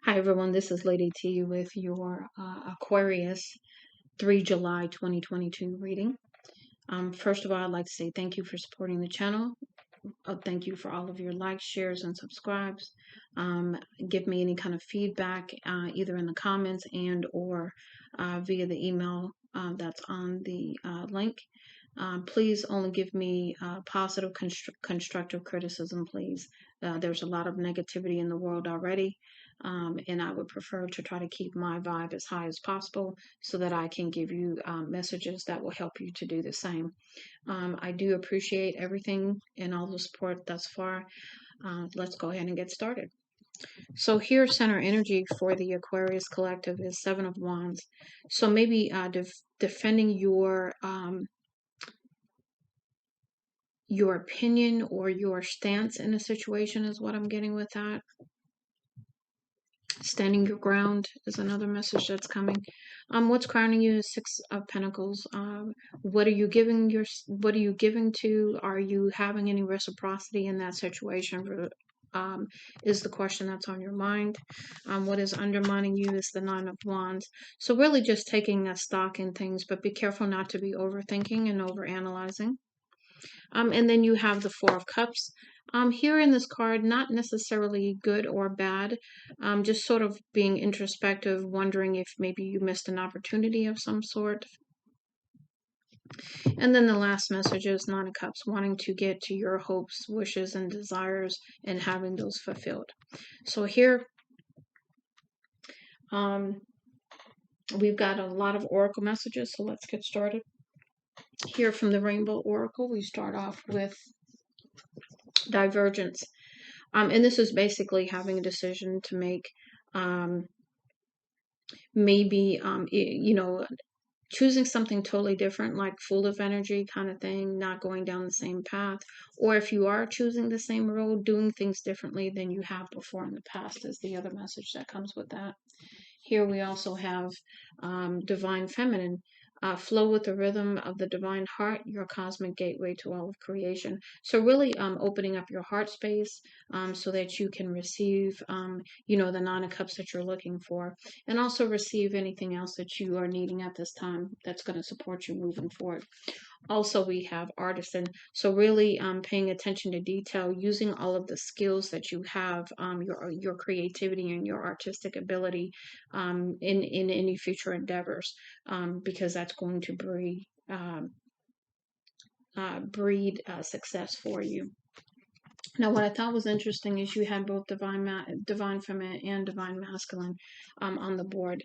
Hi everyone, this is Lady T with your Aquarius 3 July 2022 reading. First of all, I'd like to say thank you for supporting the channel. Thank you for all of your likes, shares, and subscribes. Give me any kind of feedback either in the comments and or via the email that's on the link. Please only give me positive, constructive criticism, please. There's a lot of negativity in the world already, and I would prefer to try to keep my vibe as high as possible so that I can give you messages that will help you to do the same. I do appreciate everything and all the support thus far. Let's go ahead and get started. So here, center energy for the Aquarius collective is Seven of Wands. So maybe defending your opinion or your stance in a situation is what I'm getting with that. Standing your ground is another message that's coming. What's crowning you is Six of Pentacles. What are you giving to? Are you having any reciprocity in that situation? Is the question that's on your mind. What is undermining you is the Nine of Wands. So really just taking a stock in things, but be careful not to be overthinking and overanalyzing. And then you have the Four of Cups. Here in this card, not necessarily good or bad, just sort of being introspective, wondering if maybe you missed an opportunity of some sort. And then the last message is Nine of Cups, wanting to get to your hopes, wishes, and desires and having those fulfilled. So here, we've got a lot of oracle messages, so let's get started. Here from the Rainbow Oracle, we start off with Divergence. And this is basically having a decision to make. Maybe, choosing something totally different, like full of energy kind of thing, not going down the same path. Or if you are choosing the same road, doing things differently than you have before in the past is the other message that comes with that. Here we also have Divine Feminine. Flow with the rhythm of the divine heart, your cosmic gateway to all of creation. So really opening up your heart space so that you can receive, the Nine of Cups that you're looking for, and also receive anything else that you are needing at this time that's going to support you moving forward. Also, we have Artisan. So really paying attention to detail, using all of the skills that you have, your creativity and your artistic ability in any future endeavors, because that's going to breed success for you. Now, what I thought was interesting is you had both divine feminine and divine masculine on the board.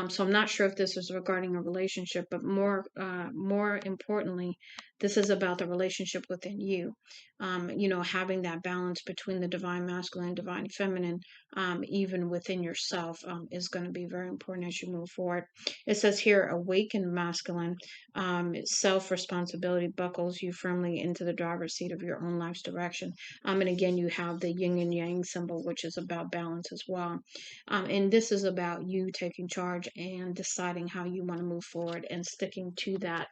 So I'm not sure if this is regarding a relationship, but more importantly, this is about the relationship within you. Having that balance between the divine masculine and divine feminine, even within yourself, is going to be very important as you move forward. It says here, awakened masculine, self-responsibility buckles you firmly into the driver's seat of your own life's direction. And again, you have the yin and yang symbol, which is about balance as well. And this is about you taking charge and deciding how you want to move forward and sticking to that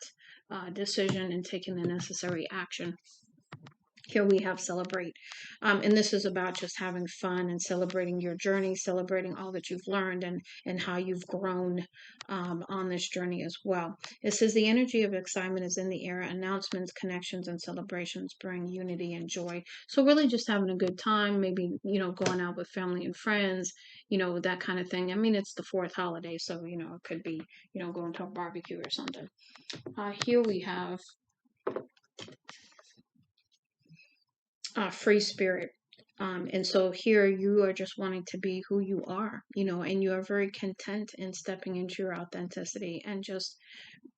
decision and taking the necessary action. Here we have Celebrate. And this is about just having fun and celebrating your journey, celebrating all that you've learned and how you've grown on this journey as well. It says the energy of excitement is in the air. Announcements, connections, and celebrations bring unity and joy. So really just having a good time, maybe, going out with family and friends, that kind of thing. I mean, it's the fourth holiday, so, it could be, going to a barbecue or something. Here we have free spirit. And so here you are just wanting to be who you are, and you are very content in stepping into your authenticity and just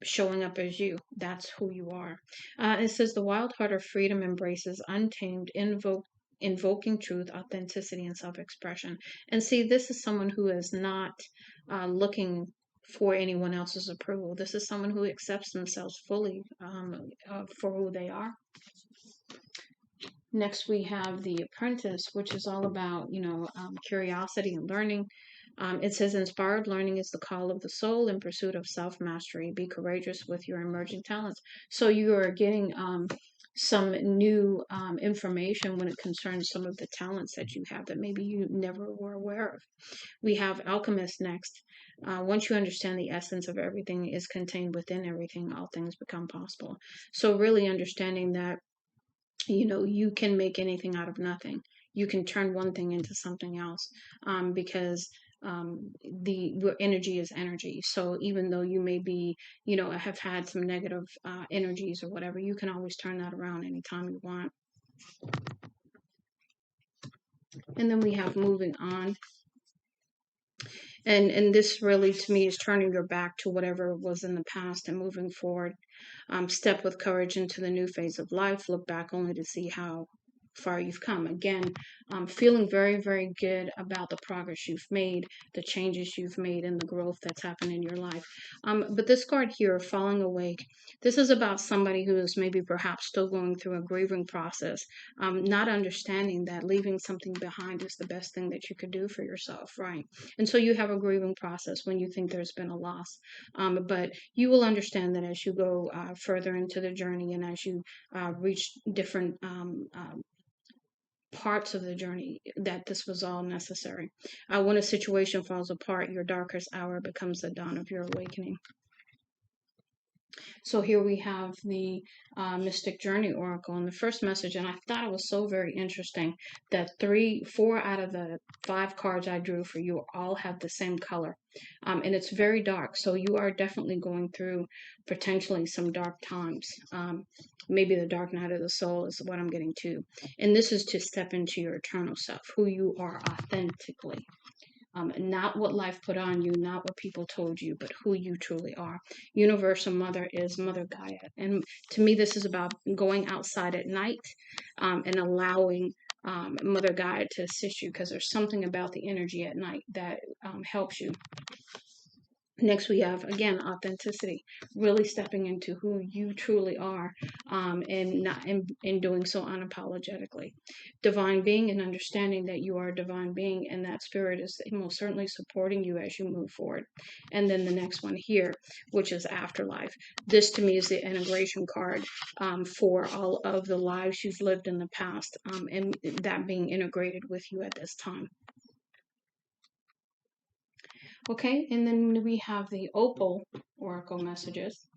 showing up as you. That's who you are. It says the wild heart of freedom embraces untamed, invoking truth, authenticity, and self-expression. And see, this is someone who is not looking for anyone else's approval. This is someone who accepts themselves fully for who they are. Next, we have The Apprentice, which is all about, curiosity and learning. It says, inspired learning is the call of the soul in pursuit of self-mastery. Be courageous with your emerging talents. So you are getting some new information when it concerns some of the talents that you have that maybe you never were aware of. We have Alchemist next. Once you understand the essence of everything is contained within everything, all things become possible. So really understanding that, you can make anything out of nothing. You can turn one thing into something else, because the your energy is energy. So even though you may be, have had some negative energies or whatever, you can always turn that around anytime you want. And then we have moving on. And this really, to me, is turning your back to whatever was in the past and moving forward. Step with courage into the new phase of life. Look back only to see how far you've come. Again, feeling very, very good about the progress you've made, the changes you've made, and the growth that's happened in your life. But this card here, falling awake, this is about somebody who is maybe perhaps still going through a grieving process, not understanding that leaving something behind is the best thing that you could do for yourself, right? And so you have a grieving process when you think there's been a loss. But you will understand that as you go further into the journey and as you reach different parts of the journey, that this was all necessary. When a situation falls apart, your darkest hour becomes the dawn of your awakening. So here we have the Mystic Journey Oracle and the first message, and I thought it was so very interesting that 4 out of the 5 cards I drew for you all have the same color, and it's very dark. So you are definitely going through potentially some dark times. Maybe the dark night of the soul is what I'm getting to, and this is to step into your eternal self, who you are authentically. Not what life put on you, not what people told you, but who you truly are. Universal Mother is Mother Gaia. And to me, this is about going outside at night and allowing Mother Gaia to assist you, because there's something about the energy at night that helps you. Next, we have, again, authenticity, really stepping into who you truly are, and not in doing so unapologetically. Divine being, and understanding that you are a divine being and that spirit is most certainly supporting you as you move forward. And then the next one here, which is afterlife. This to me is the integration card for all of the lives you've lived in the past, and that being integrated with you at this time. Okay, and then we have the Opal Oracle messages.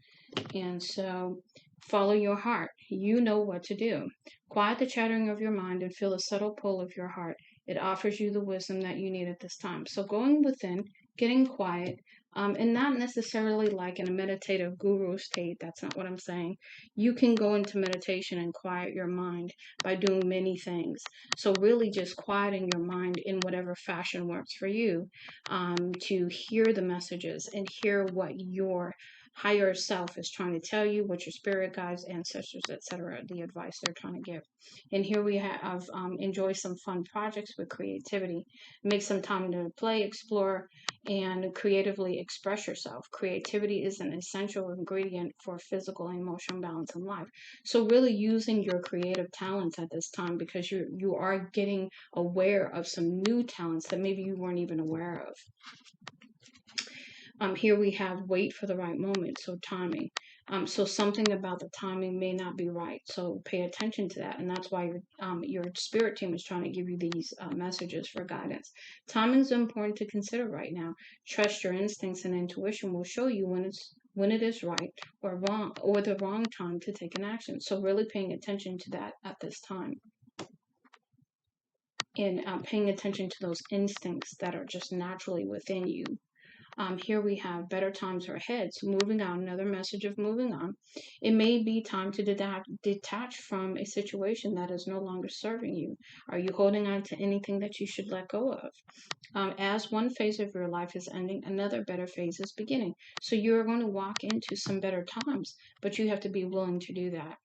And so, follow your heart. You know what to do. Quiet the chattering of your mind and feel the subtle pull of your heart. It offers you the wisdom that you need at this time. So, going within, getting quiet, and not necessarily like in a meditative guru state. That's not what I'm saying. You can go into meditation and quiet your mind by doing many things. So, really just quieting your mind in whatever fashion works for you, to hear the messages and hear what your higher self is trying to tell you, what your spirit guides, ancestors, etc., the advice they're trying to give. And here we have enjoy some fun projects with creativity. Make some time to play, explore, and creatively express yourself. Creativity is an essential ingredient for physical and emotional balance in life. So really using your creative talents at this time, because you are getting aware of some new talents that maybe you weren't even aware of. Here we have wait for the right moment, so timing. So something about the timing may not be right, so pay attention to that, and that's why your spirit team is trying to give you these messages for guidance. Timing is important to consider right now. Trust your instincts, and intuition will show you when it is right or wrong, or the wrong time to take an action. So really paying attention to that at this time, and paying attention to those instincts that are just naturally within you. Here we have better times are ahead. So moving on, another message of moving on. It may be time to detach from a situation that is no longer serving you. Are you holding on to anything that you should let go of? As one phase of your life is ending, another better phase is beginning. So you're going to walk into some better times, but you have to be willing to do that.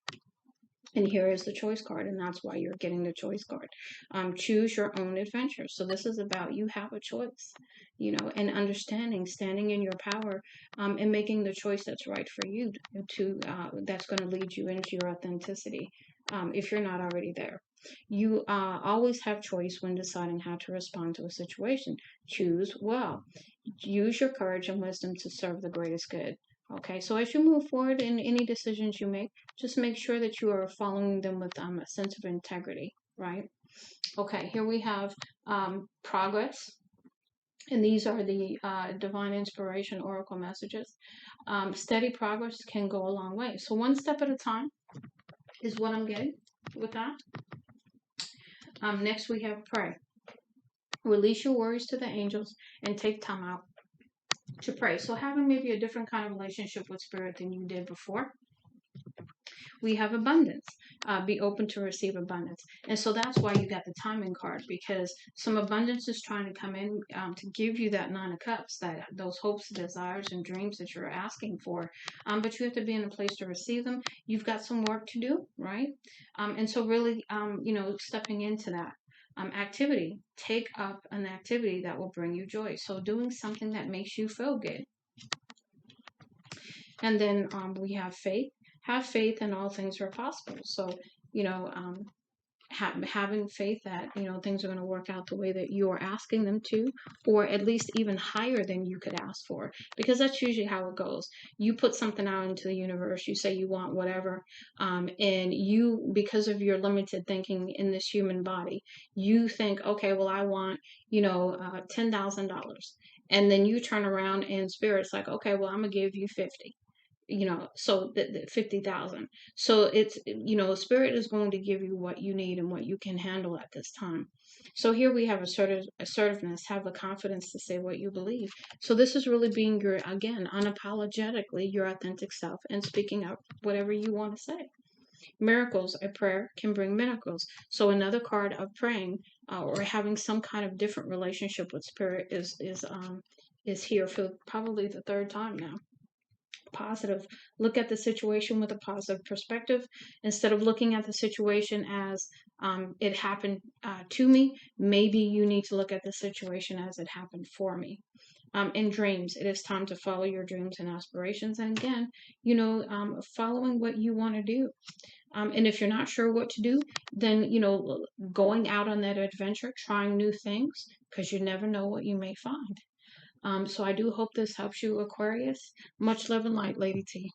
And here is the choice card, and that's why you're getting the choice card. Choose your own adventure. So this is about you have a choice, and understanding, standing in your power, and making the choice that's right for you, that's going to lead you into your authenticity, if you're not already there. You always have choice when deciding how to respond to a situation. Choose well. Use your courage and wisdom to serve the greatest good. Okay, so as you move forward in any decisions you make, just make sure that you are following them with a sense of integrity, right? Okay, here we have progress, and these are the divine inspiration oracle messages. Steady progress can go a long way. So one step at a time is what I'm getting with that. Next, we have pray. Release your worries to the angels and take time out to pray. So having maybe a different kind of relationship with spirit than you did before. We have abundance. Be open to receive abundance. And so that's why you got the timing card, because some abundance is trying to come in to give you that Nine of Cups, that those hopes, desires, and dreams that you're asking for. But you have to be in a place to receive them. You've got some work to do, right? And so really, stepping into that. Activity. Take up an activity that will bring you joy. So doing something that makes you feel good. And then we have faith. Have faith and all things are possible. So, you know, having faith that, things are going to work out the way that you are asking them to, or at least even higher than you could ask for. Because that's usually how it goes. You put something out into the universe, you say you want whatever, and you, because of your limited thinking in this human body, you think, okay, well, I want, $10,000. And then you turn around and spirit's like, okay, well, I'm going to give you 50, so the 50,000. So it's, spirit is going to give you what you need and what you can handle at this time. So here we have assertiveness, have the confidence to say what you believe. So this is really being your, again, unapologetically your authentic self and speaking out whatever you want to say. Miracles, a prayer can bring miracles. So another card of praying or having some kind of different relationship with spirit is here for probably the third time now. Positive. Look at the situation with a positive perspective instead of looking at the situation as it happened to me. Maybe you need to look at the situation as it happened for me. In dreams, it is time to follow your dreams and aspirations. And again, following what you want to do. And if you're not sure what to do, then, going out on that adventure, trying new things, because you never know what you may find. So I do hope this helps you, Aquarius. Much love and light, Lady T.